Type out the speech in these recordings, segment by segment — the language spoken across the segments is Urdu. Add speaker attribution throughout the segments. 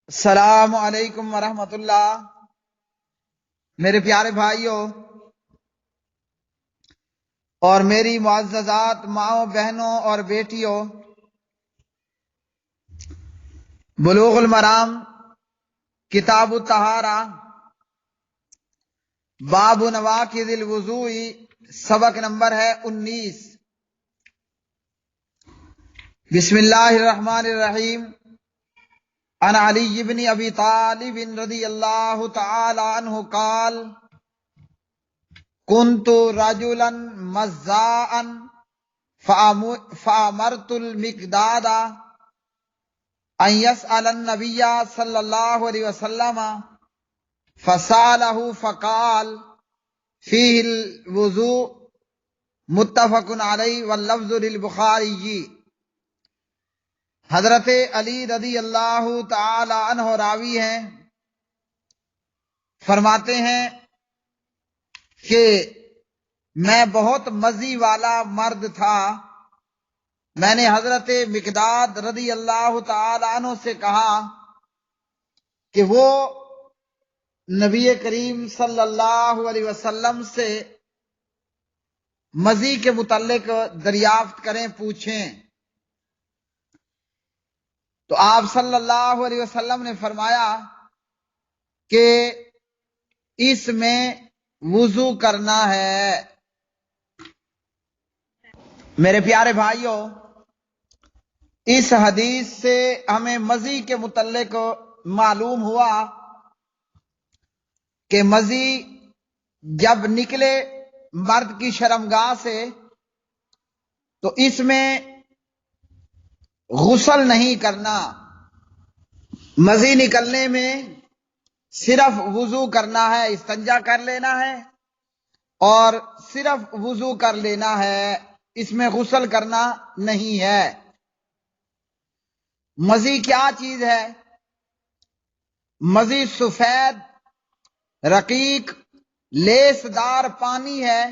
Speaker 1: السلام علیکم ورحمۃ اللہ۔ میرے پیارے بھائیوں اور میری معززات ماؤں بہنوں اور بیٹیوں، بلوغ المرام کتاب الطہارہ باب نواقض الوضوء، سبق نمبر ہے 19۔ بسم اللہ الرحمن الرحیم۔ عن علی بن ابی طالب رضی اللہ تعالی عنہ قال كنت رجلا مزاء فأمرت المقداد ان يسأل النبي صلی اللہ علیہ وسلم فسأله فقال فيه الوضوء، متفق علیہ واللفظ للبخاری۔ حضرت علی رضی اللہ تعالی عنہ راوی ہیں، فرماتے ہیں کہ میں بہت مزی والا مرد تھا۔ میں نے حضرت مقداد رضی اللہ تعالی عنہ سے کہا کہ وہ نبی کریم صلی اللہ علیہ وسلم سے مزی کے متعلق دریافت کریں، پوچھیں۔ تو آپ صلی اللہ علیہ وسلم نے فرمایا کہ اس میں وضو کرنا ہے۔ میرے پیارے بھائیوں، اس حدیث سے ہمیں مزی کے متعلق معلوم ہوا کہ مزی جب نکلے مرد کی شرمگاہ سے تو اس میں غسل نہیں کرنا، مزی نکلنے میں صرف وضو کرنا ہے، استنجا کر لینا ہے اور صرف وضو کر لینا ہے، اس میں غسل کرنا نہیں ہے۔ مزی کیا چیز ہے؟ مزی سفید رقیق لیس دار پانی ہے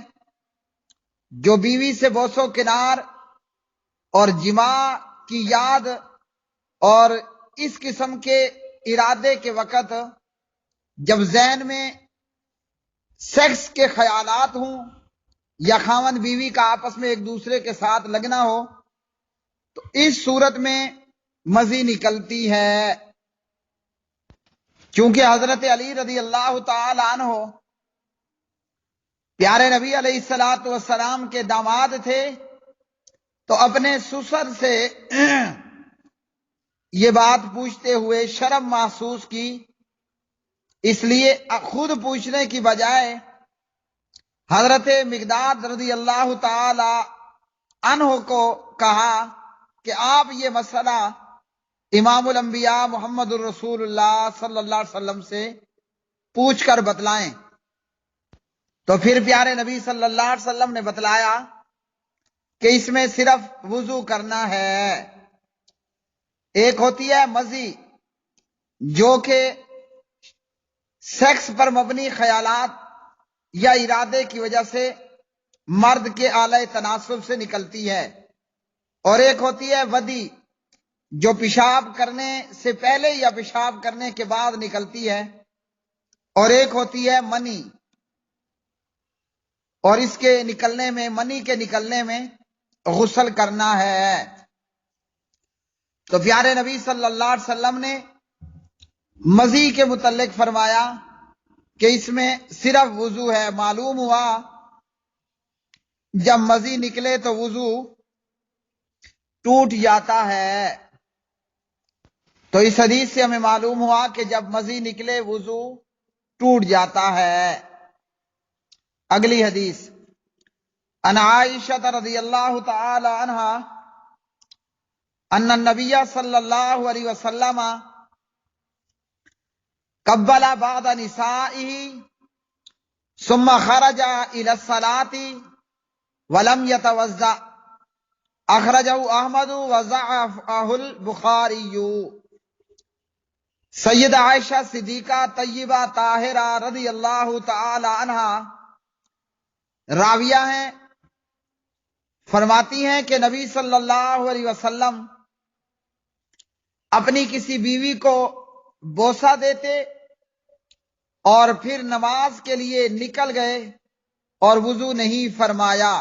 Speaker 1: جو بیوی سے بوس و کنار اور جماع کی یاد اور اس قسم کے ارادے کے وقت جب ذہن میں سیکس کے خیالات ہوں یا خاوند بیوی کا آپس میں ایک دوسرے کے ساتھ لگنا ہو تو اس صورت میں مزی نکلتی ہے۔ چونکہ حضرت علی رضی اللہ تعالی عنہ پیارے نبی علیہ الصلوۃ والسلام کے داماد تھے تو اپنے سسر سے یہ بات پوچھتے ہوئے شرم محسوس کی، اس لیے خود پوچھنے کی بجائے حضرت مقداد رضی اللہ تعالی عنہ کو کہا کہ آپ یہ مسئلہ امام الانبیاء محمد الرسول اللہ صلی اللہ علیہ وسلم سے پوچھ کر بتلائیں۔ تو پھر پیارے نبی صلی اللہ علیہ وسلم نے بتلایا کہ اس میں صرف وضو کرنا ہے۔ ایک ہوتی ہے مزی جو کہ سیکس پر مبنی خیالات یا ارادے کی وجہ سے مرد کے اعلی تناسب سے نکلتی ہے، اور ایک ہوتی ہے ودی جو پیشاب کرنے سے پہلے یا پیشاب کرنے کے بعد نکلتی ہے، اور ایک ہوتی ہے منی، اور اس کے نکلنے میں، منی کے نکلنے میں غسل کرنا ہے۔ تو پیارے نبی صلی اللہ علیہ وسلم نے مزی کے متعلق فرمایا کہ اس میں صرف وضو ہے۔ معلوم ہوا جب مزی نکلے تو وضو ٹوٹ جاتا ہے۔ تو اس حدیث سے ہمیں معلوم ہوا کہ جب مزی نکلے وضو ٹوٹ جاتا ہے۔ اگلی حدیث عن عائشہ رضی اللہ تعالی عنہا ان النبی صلی اللہ علیہ وسلم قبل بعض نسائه ثم خرج الى الصلاة ولم يتوضأ، اخرجه احمد وضعفه البخاری۔ سید عائشہ صدیقہ طیبہ طاہرہ رضی اللہ تعالی عنہا راویہ ہیں، فرماتی ہیں کہ نبی صلی اللہ علیہ وسلم اپنی کسی بیوی کو بوسہ دیتے اور پھر نماز کے لیے نکل گئے اور وضو نہیں فرمایا۔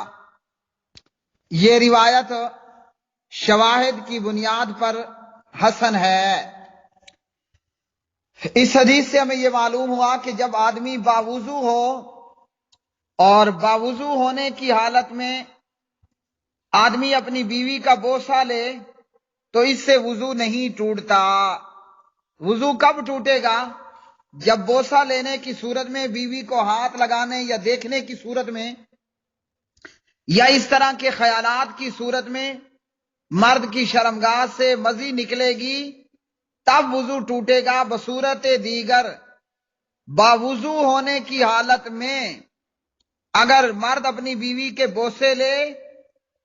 Speaker 1: یہ روایت شواہد کی بنیاد پر حسن ہے۔ اس حدیث سے ہمیں یہ معلوم ہوا کہ جب آدمی باوضو ہو اور باوضو ہونے کی حالت میں آدمی اپنی بیوی کا بوسہ لے تو اس سے وضو نہیں ٹوٹتا۔ وضو کب ٹوٹے گا؟ جب بوسہ لینے کی صورت میں، بیوی کو ہاتھ لگانے یا دیکھنے کی صورت میں، یا اس طرح کے خیالات کی صورت میں مرد کی شرمگاہ سے مضی نکلے گی، تب وضو ٹوٹے گا۔ بصورت دیگر باوضو ہونے کی حالت میں اگر مرد اپنی بیوی کے بوسے لے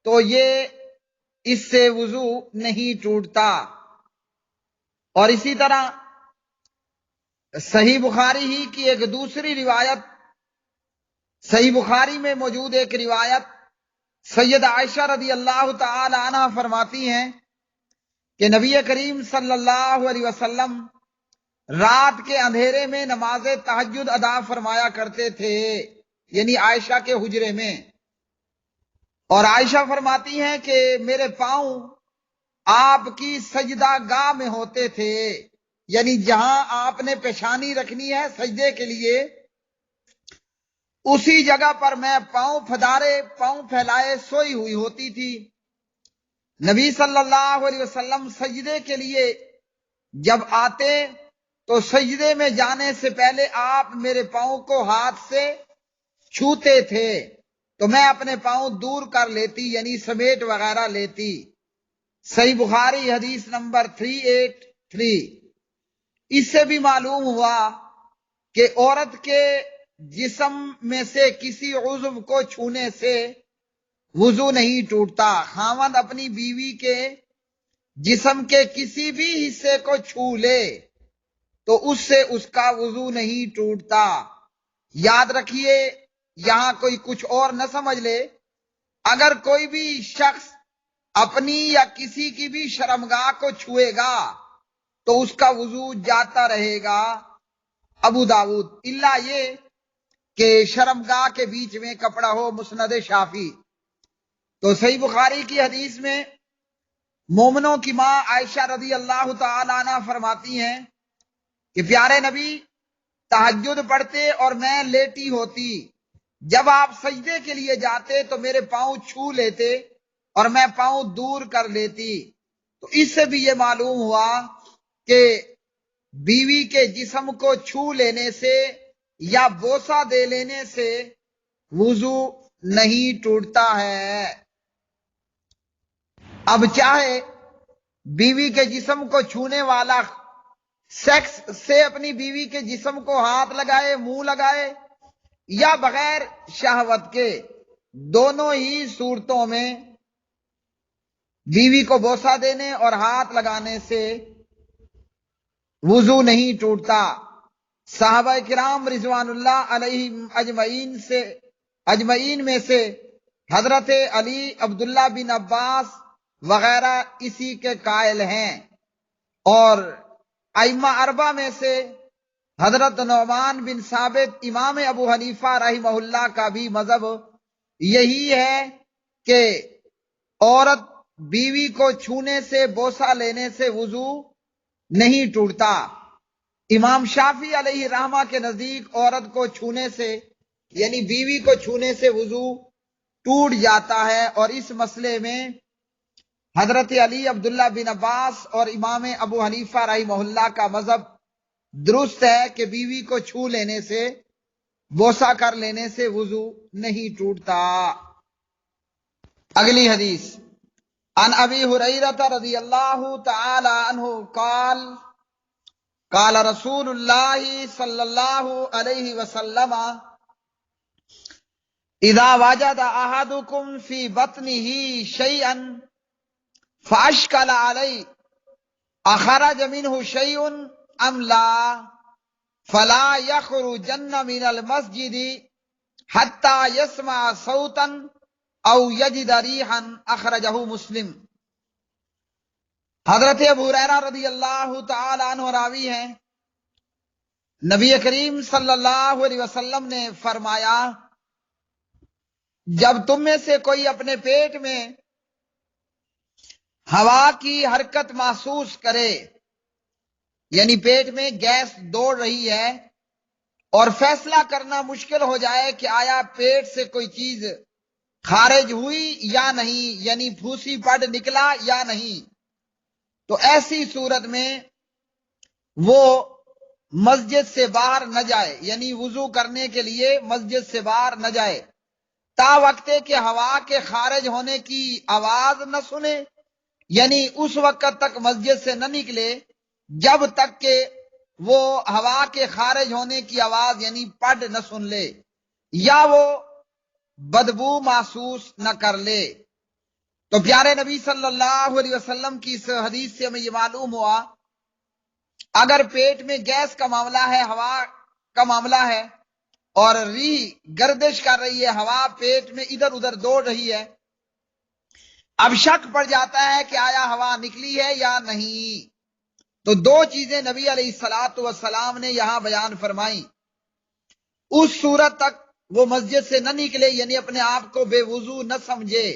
Speaker 1: تو یہ اس سے وضو نہیں ٹوٹتا۔ اور اسی طرح صحیح بخاری ہی کی ایک دوسری روایت، صحیح بخاری میں موجود ایک روایت، سید عائشہ رضی اللہ تعالی عنہ فرماتی ہیں کہ نبی کریم صلی اللہ علیہ وسلم رات کے اندھیرے میں نماز تہجد ادا فرمایا کرتے تھے، یعنی عائشہ کے حجرے میں۔ اور عائشہ فرماتی ہیں کہ میرے پاؤں آپ کی سجدہ گاہ میں ہوتے تھے، یعنی جہاں آپ نے پیشانی رکھنی ہے سجدے کے لیے، اسی جگہ پر میں پاؤں پھیلائے سوئی ہوئی ہوتی تھی۔ نبی صلی اللہ علیہ وسلم سجدے کے لیے جب آتے تو سجدے میں جانے سے پہلے آپ میرے پاؤں کو ہاتھ سے چھوتے تھے تو میں اپنے پاؤں دور کر لیتی، یعنی سمیٹ وغیرہ لیتی۔ صحیح بخاری حدیث نمبر 383۔ اس سے بھی معلوم ہوا کہ عورت کے جسم میں سے کسی عضو کو چھونے سے وضو نہیں ٹوٹتا۔ خاوند اپنی بیوی کے جسم کے کسی بھی حصے کو چھو لے تو اس سے اس کا وضو نہیں ٹوٹتا۔ یاد رکھیے، یہاں کوئی کچھ اور نہ سمجھ لے، اگر کوئی بھی شخص اپنی یا کسی کی بھی شرمگاہ کو چھوئے گا تو اس کا وضو جاتا رہے گا۔ ابو داؤد، الا یہ کہ شرمگاہ کے بیچ میں کپڑا ہو، مسند شافعی۔ تو صحیح بخاری کی حدیث میں مومنوں کی ماں عائشہ رضی اللہ تعالی عنہ فرماتی ہیں کہ پیارے نبی تہجد پڑھتے اور میں لیٹی ہوتی، جب آپ سجدے کے لیے جاتے تو میرے پاؤں چھو لیتے اور میں پاؤں دور کر لیتی۔ تو اس سے بھی یہ معلوم ہوا کہ بیوی کے جسم کو چھو لینے سے یا بوسہ دے لینے سے وضو نہیں ٹوٹتا ہے۔ اب چاہے بیوی کے جسم کو چھونے والا سیکس سے اپنی بیوی کے جسم کو ہاتھ لگائے، منہ لگائے، یا بغیر شہوت کے، دونوں ہی صورتوں میں بیوی کو بوسہ دینے اور ہاتھ لگانے سے وضو نہیں ٹوٹتا۔ صحابہ کرام رضوان اللہ علیہم اجمعین میں سے حضرت علی، عبداللہ بن عباس وغیرہ اسی کے قائل ہیں، اور ائمہ اربعہ میں سے حضرت نعمان بن ثابت، امام ابو حنیفہ رحمہ اللہ کا بھی مذہب یہی ہے کہ عورت بیوی کو چھونے سے، بوسہ لینے سے وضو نہیں ٹوٹتا۔ امام شافعی علیہ رحمہ کے نزدیک عورت کو چھونے سے، یعنی بیوی کو چھونے سے وضو ٹوٹ جاتا ہے، اور اس مسئلے میں حضرت علی، عبداللہ بن عباس اور امام ابو حنیفہ رحمہ اللہ کا مذہب درست ہے کہ بیوی کو چھو لینے سے، بوسہ کر لینے سے وضو نہیں ٹوٹتا۔ اگلی حدیث، عن ابی ہریرہ رضی اللہ تعالی عنہ قال قال رسول اللہ صلی اللہ علیہ وسلم اذا وجد احدکم فی بطنہ شیئا فاشکل علیہ اخرج منہ شیء ام لا فلا یخرجن من المسجد حتی یسمع صوتا او یجد ریحا، اخرجہ مسلم۔ حضرت ابو ہریرہ رضی اللہ تعالی عنہ راوی ہیں، نبی کریم صلی اللہ علیہ وسلم نے فرمایا، جب تم میں سے کوئی اپنے پیٹ میں ہوا کی حرکت محسوس کرے، یعنی پیٹ میں گیس دوڑ رہی ہے، اور فیصلہ کرنا مشکل ہو جائے کہ آیا پیٹ سے کوئی چیز خارج ہوئی یا نہیں، یعنی پھوسی پڑ نکلا یا نہیں، تو ایسی صورت میں وہ مسجد سے باہر نہ جائے، یعنی وضو کرنے کے لیے مسجد سے باہر نہ جائے، تا وقت کہ ہوا کے خارج ہونے کی آواز نہ سنے، یعنی اس وقت تک مسجد سے نہ نکلے جب تک کہ وہ ہوا کے خارج ہونے کی آواز یعنی پڑ نہ سن لے یا وہ بدبو محسوس نہ کر لے۔ تو پیارے نبی صلی اللہ علیہ وسلم کی اس حدیث سے ہمیں یہ معلوم ہوا، اگر پیٹ میں گیس کا معاملہ ہے، ہوا کا معاملہ ہے، اور ریح گردش کر رہی ہے، ہوا پیٹ میں ادھر ادھر دوڑ رہی ہے، اب شک پڑ جاتا ہے کہ آیا ہوا نکلی ہے یا نہیں، تو دو چیزیں نبی علیہ الصلوۃ والسلام نے یہاں بیان فرمائی۔ اس صورت تک وہ مسجد سے نہ نکلے، یعنی اپنے آپ کو بے وضو نہ سمجھے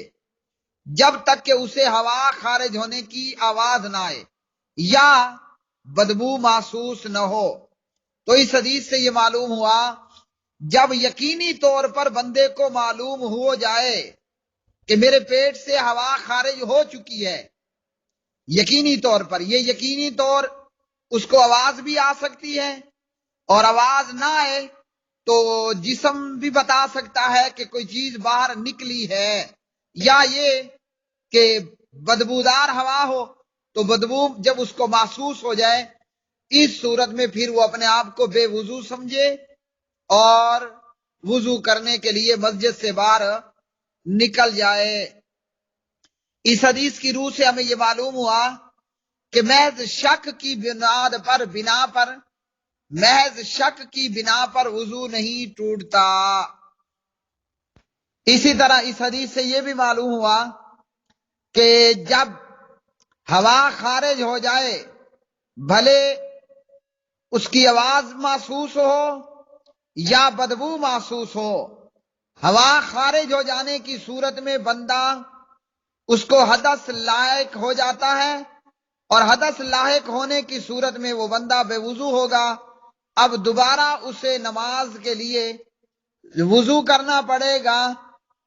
Speaker 1: جب تک کہ اسے ہوا خارج ہونے کی آواز نہ آئے یا بدبو محسوس نہ ہو۔ تو اس حدیث سے یہ معلوم ہوا، جب یقینی طور پر بندے کو معلوم ہو جائے کہ میرے پیٹ سے ہوا خارج ہو چکی ہے، یقینی طور پر، یہ یقینی طور اس کو آواز بھی آ سکتی ہے، اور آواز نہ آئے تو جسم بھی بتا سکتا ہے کہ کوئی چیز باہر نکلی ہے، یا یہ کہ بدبودار ہوا ہو تو بدبو جب اس کو محسوس ہو جائے، اس صورت میں پھر وہ اپنے آپ کو بے وضو سمجھے اور وضو کرنے کے لیے مسجد سے باہر نکل جائے۔ اس حدیث کی روح سے ہمیں یہ معلوم ہوا کہ محض شک کی بنا پر وضو نہیں ٹوٹتا۔ اسی طرح اس حدیث سے یہ بھی معلوم ہوا کہ جب ہوا خارج ہو جائے، بھلے اس کی آواز محسوس ہو یا بدبو محسوس ہو، ہوا خارج ہو جانے کی صورت میں بندہ اس کو حدث لاحق ہو جاتا ہے، اور حدث لاحق ہونے کی صورت میں وہ بندہ بے وضو ہوگا، اب دوبارہ اسے نماز کے لیے وضو کرنا پڑے گا،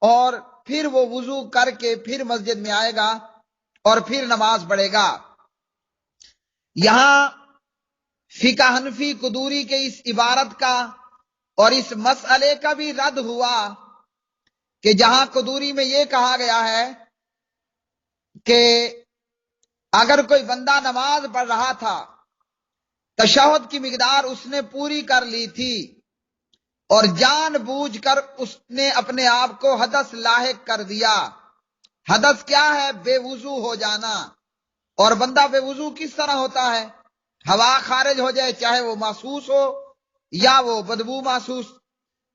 Speaker 1: اور پھر وہ وضو کر کے پھر مسجد میں آئے گا اور پھر نماز پڑھے گا۔ یہاں فقہ حنفی قدوری کے اس عبارت کا اور اس مسئلے کا بھی رد ہوا کہ جہاں قدوری میں یہ کہا گیا ہے کہ اگر کوئی بندہ نماز پڑھ رہا تھا، تشہد کی مقدار اس نے پوری کر لی تھی، اور جان بوجھ کر اس نے اپنے آپ کو حدث لاحق کر دیا۔ حدث کیا ہے؟ بے وضو ہو جانا۔ اور بندہ بے وضو کس طرح ہوتا ہے؟ ہوا خارج ہو جائے، چاہے وہ محسوس ہو یا وہ بدبو محسوس،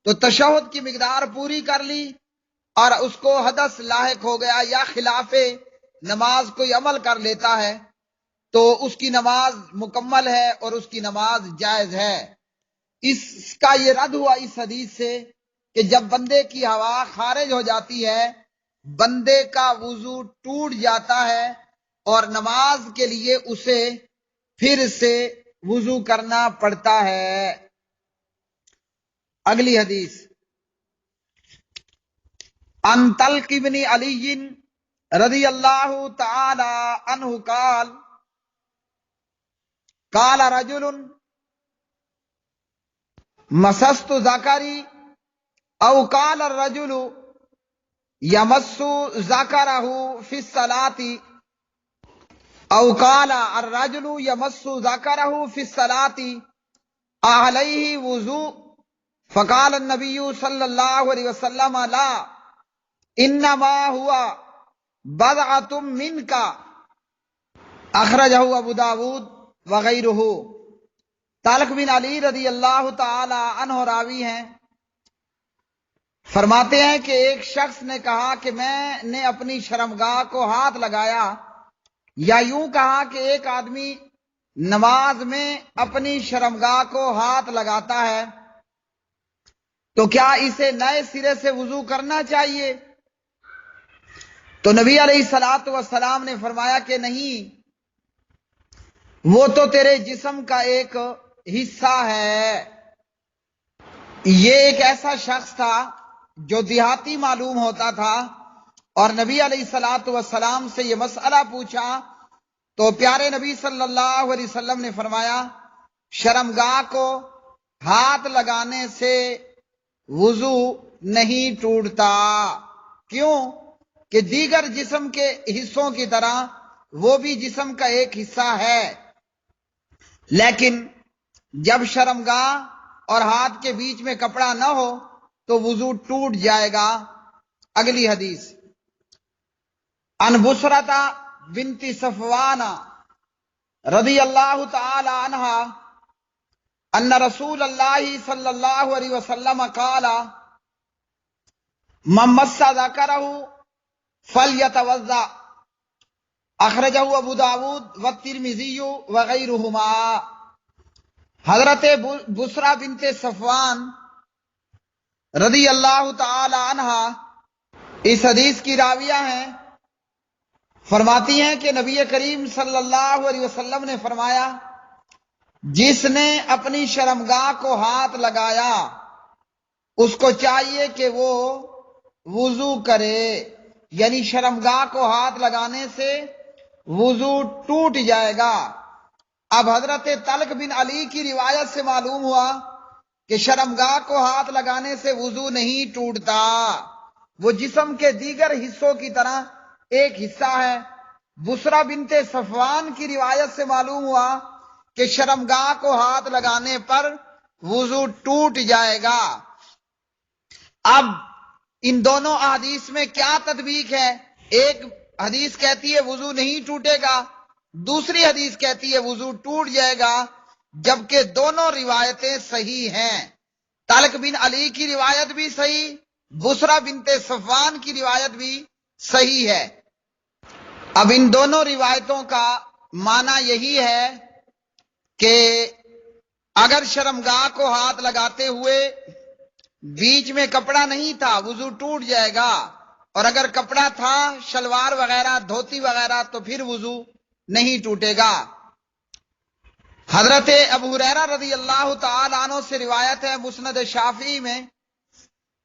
Speaker 1: تو تشہد کی مقدار پوری کر لی اور اس کو حدث لاحق ہو گیا، یا خلاف نماز کوئی عمل کر لیتا ہے، تو اس کی نماز مکمل ہے اور اس کی نماز جائز ہے۔ اس کا یہ رد ہوا اس حدیث سے کہ جب بندے کی ہوا خارج ہو جاتی ہے، بندے کا وضو ٹوٹ جاتا ہے اور نماز کے لیے اسے پھر سے وضو کرنا پڑتا ہے۔ اگلی حدیث، ان طلق بن علی رضی اللہ تعالی عنہ قال قال رجل مسست ذکری او قال الرجل یمس ذکرہ فی الصلاۃ او قال الرجل یمس ذکرہ فی الصلاۃ علیہ وضوء فقال النبی صلی اللہ علیہ وسلم لا انما ہوا بضعۃ منک، اخرجہ ابو داود وغیرہ۔ طلق بن علی رضی اللہ تعالی عنہ راوی ہیں، فرماتے ہیں کہ ایک شخص نے کہا کہ میں نے اپنی شرمگاہ کو ہاتھ لگایا یا یوں کہا کہ ایک آدمی نماز میں اپنی شرمگاہ کو ہاتھ لگاتا ہے تو کیا اسے نئے سرے سے وضو کرنا چاہیے؟ تو نبی علیہ الصلوۃ والسلام نے فرمایا کہ نہیں، وہ تو تیرے جسم کا ایک حصہ ہے۔ یہ ایک ایسا شخص تھا جو دیہاتی معلوم ہوتا تھا، اور نبی علیہ الصلوۃ والسلام سے یہ مسئلہ پوچھا تو پیارے نبی صلی اللہ علیہ وسلم نے فرمایا شرمگاہ کو ہاتھ لگانے سے وضو نہیں ٹوٹتا۔ کیوں؟ کہ دیگر جسم کے حصوں کی طرح وہ بھی جسم کا ایک حصہ ہے، لیکن جب شرمگاہ اور ہاتھ کے بیچ میں کپڑا نہ ہو تو وضو ٹوٹ جائے گا۔ اگلی حدیث، عن بصرۃ بنت صفوان رضی اللہ تعالی عنہا ان رسول اللہ صلی اللہ علیہ وسلم قال من مس ذکرہ فلیتوضأ، اخرجہ ابو داود والترمذی وغیرہما۔ حضرت بصرہ بنت صفوان رضی اللہ تعالی عنہا اس حدیث کی راویہ ہیں، فرماتی ہیں کہ نبی کریم صلی اللہ علیہ وسلم نے فرمایا جس نے اپنی شرمگاہ کو ہاتھ لگایا اس کو چاہیے کہ وہ وضو کرے، یعنی شرمگاہ کو ہاتھ لگانے سے وضو ٹوٹ جائے گا۔ اب حضرت طلق بن علی کی روایت سے معلوم ہوا کہ شرمگاہ کو ہاتھ لگانے سے وضو نہیں ٹوٹتا، وہ جسم کے دیگر حصوں کی طرح ایک حصہ ہے۔ بصرہ بنت صفوان کی روایت سے معلوم ہوا کہ شرمگاہ کو ہاتھ لگانے پر وضو ٹوٹ جائے گا۔ اب ان دونوں احادیث میں کیا تطبیق ہے؟ ایک حدیث کہتی ہے وضو نہیں ٹوٹے گا، دوسری حدیث کہتی ہے وضو ٹوٹ جائے گا، جبکہ دونوں روایتیں صحیح ہیں۔ طلق بن علی کی روایت بھی صحیح، بصرہ بنت صفوان کی روایت بھی صحیح ہے۔ اب ان دونوں روایتوں کا معنی یہی ہے کہ اگر شرمگاہ کو ہاتھ لگاتے ہوئے بیچ میں کپڑا نہیں تھا وضو ٹوٹ جائے گا، اور اگر کپڑا تھا شلوار وغیرہ دھوتی وغیرہ تو پھر وضو نہیں ٹوٹے گا۔ حضرت ابو ہریرہ رضی اللہ تعالی عنہ سے روایت ہے مسند شافعی میں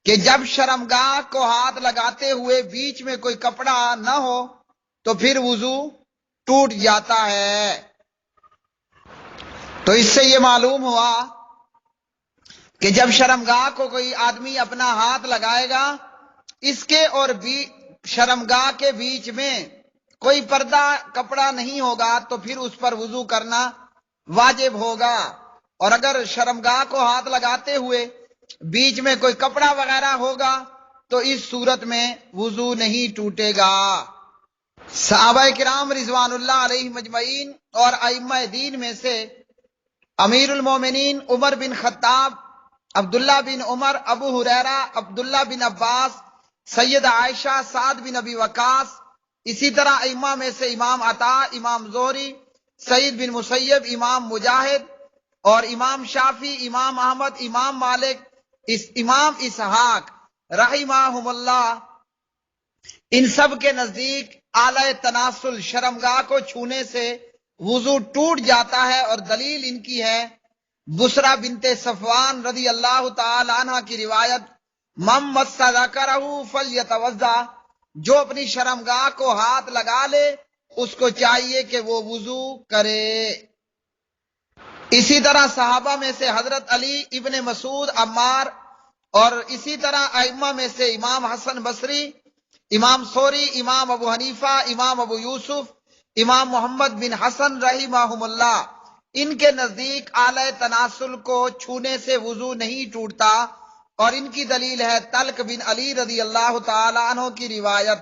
Speaker 1: کہ جب شرمگاہ کو ہاتھ لگاتے ہوئے بیچ میں کوئی کپڑا نہ ہو تو پھر وضو ٹوٹ جاتا ہے۔ تو اس سے یہ معلوم ہوا کہ جب شرمگاہ کو کوئی آدمی اپنا ہاتھ لگائے گا، اس کے اور شرمگاہ کے بیچ میں کوئی پردہ کپڑا نہیں ہوگا تو پھر اس پر وضو کرنا واجب ہوگا، اور اگر شرمگاہ کو ہاتھ لگاتے ہوئے بیچ میں کوئی کپڑا وغیرہ ہوگا تو اس صورت میں وضو نہیں ٹوٹے گا۔ صحابہ کرام رضوان اللہ علیہ مجمعین اور ائمہ دین میں سے امیر المومنین عمر بن خطاب، عبداللہ بن عمر، ابو ہریرہ، عبداللہ بن عباس، سید عائشہ، سعد بن ابی وقاص، اسی طرح ائمہ میں سے امام عطا، امام زہری، سعید بن مسیب، امام مجاہد اور امام شافعی، امام احمد، امام مالک، امام اسحاق رحمہم اللہ، ان سب کے نزدیک اعلی تناسل شرمگاہ کو چھونے سے وضو ٹوٹ جاتا ہے، اور دلیل ان کی ہے بصرہ بنت صفوان رضی اللہ تعالی عنہ کی روایت من مس ذکرہ فلیتوضأ، جو اپنی شرمگاہ کو ہاتھ لگا لے اس کو چاہیے کہ وہ وضو کرے۔ اسی طرح صحابہ میں سے حضرت علی ابن مسعود، عمار، اور اسی طرح ائمہ میں سے امام حسن بصری، امام ثوری، امام ابو حنیفہ، امام ابو یوسف، امام محمد بن حسن رحمہم اللہ، ان کے نزدیک اعلی تناسل کو چھونے سے وضو نہیں ٹوٹتا، اور ان کی دلیل ہے طلق بن علی رضی اللہ تعالی عنہ کی روایت۔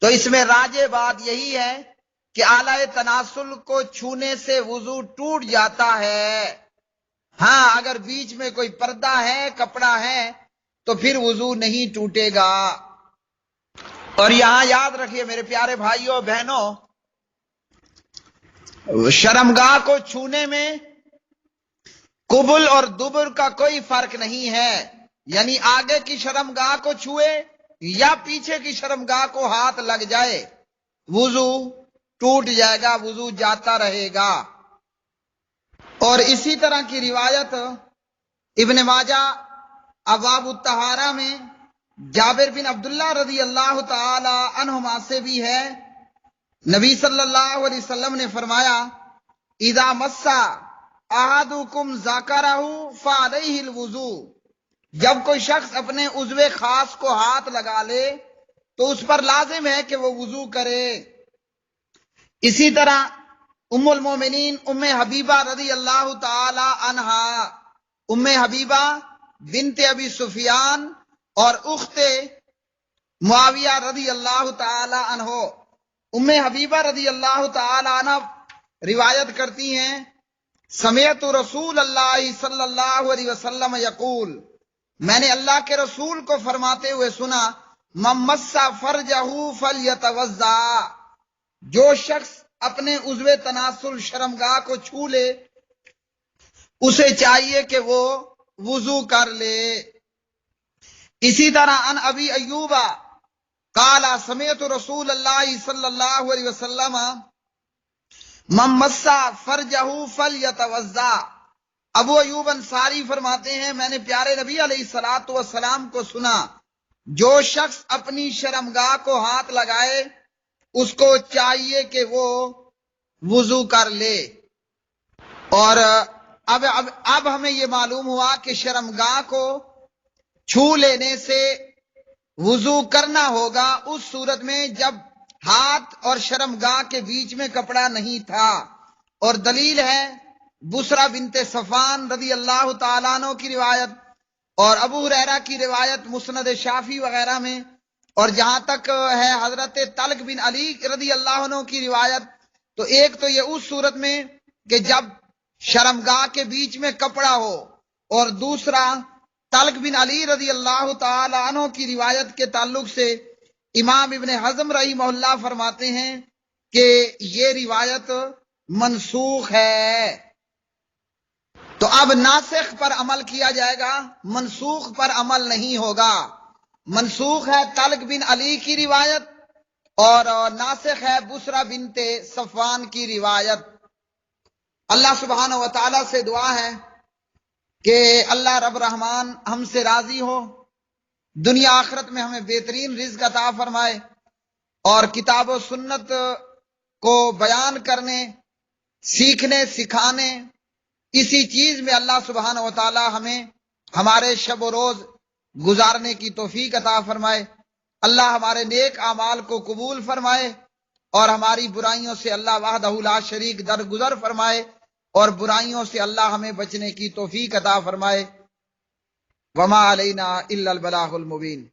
Speaker 1: تو اس میں راجح بات یہی ہے کہ اعلی تناسل کو چھونے سے وضو ٹوٹ جاتا ہے۔ ہاں اگر بیچ میں کوئی پردہ ہے، کپڑا ہے تو پھر وضو نہیں ٹوٹے گا۔ اور یہاں یاد رکھیے میرے پیارے بھائیوں بہنوں شرمگاہ کو چھونے میں قبل اور دبر کا کوئی فرق نہیں ہے، یعنی آگے کی شرمگاہ کو چھوئے یا پیچھے کی شرمگاہ کو ہاتھ لگ جائے، وضو ٹوٹ جائے گا، وضو جاتا رہے گا۔ اور اسی طرح کی روایت ابن ماجہ ابواب الطہارہ میں جابر بن عبداللہ رضی اللہ تعالی عنہما سے بھی ہے، نبی صلی اللہ علیہ وسلم نے فرمایا اذا مسا احدکم ذکرہ فعلیہ الوضوء، جب کوئی شخص اپنے عضو خاص کو ہاتھ لگا لے تو اس پر لازم ہے کہ وہ وضو کرے۔ اسی طرح ام المومنین ام حبیبہ رضی اللہ تعالی عنہا، ام حبیبہ بنت ابی سفیان اور اخت معاویہ رضی اللہ تعالی عنہ، ام حبیبہ رضی اللہ تعالی عنہ روایت کرتی ہیں سمعت رسول اللہ صلی اللہ علیہ وسلم یقول، میں نے اللہ کے رسول کو فرماتے ہوئے سنا من مس فرجہ فلیتوضا، جو شخص اپنے عضو تناسل شرمگاہ کو چھو لے اسے چاہیے کہ وہ وضو کر لے۔ اسی طرح ان ابی ایوبہ قال سمعت رسول اللہ صلی اللہ علیہ وسلم من مس فرجہ فلیتوضا، ابو ایوب انصاری فرماتے ہیں میں نے پیارے نبی علیہ الصلوۃ والسلام کو سنا جو شخص اپنی شرمگاہ کو ہاتھ لگائے اس کو چاہیے کہ وہ وضو کر لے۔ اور اب ہمیں یہ معلوم ہوا کہ شرمگاہ کو چھو لینے سے وضو کرنا ہوگا اس صورت میں جب ہاتھ اور شرمگاہ کے بیچ میں کپڑا نہیں تھا، اور دلیل ہے بسرا بنت صفان رضی اللہ تعالیٰ عنہ کی روایت اور ابو ہریرہ کی روایت مسند شافعی وغیرہ میں، اور جہاں تک ہے حضرت طلق بن علی رضی اللہ عنہ کی روایت، تو ایک تو یہ اس صورت میں کہ جب شرمگاہ کے بیچ میں کپڑا ہو، اور دوسرا طلق بن علی رضی اللہ تعالی عنہ کی روایت کے تعلق سے امام ابن حزم رحمہ اللہ فرماتے ہیں کہ یہ روایت منسوخ ہے۔ تو اب ناسخ پر عمل کیا جائے گا، منسوخ پر عمل نہیں ہوگا۔ منسوخ ہے طلق بن علی کی روایت اور ناسخ ہے بسرا بنت صفوان کی روایت۔ اللہ سبحانہ و تعالیٰ سے دعا ہے کہ اللہ رب رحمان ہم سے راضی ہو، دنیا آخرت میں ہمیں بہترین رزق عطا فرمائے، اور کتاب و سنت کو بیان کرنے، سیکھنے، سکھانے، اسی چیز میں اللہ سبحانہ و تعالی ہمیں ہمارے شب و روز گزارنے کی توفیق عطا فرمائے۔ اللہ ہمارے نیک اعمال کو قبول فرمائے اور ہماری برائیوں سے اللہ وحدہ لا شریک درگزر فرمائے، اور برائیوں سے اللہ ہمیں بچنے کی توفیق عطا فرمائے۔ وما علینا الا البلاغ المبین۔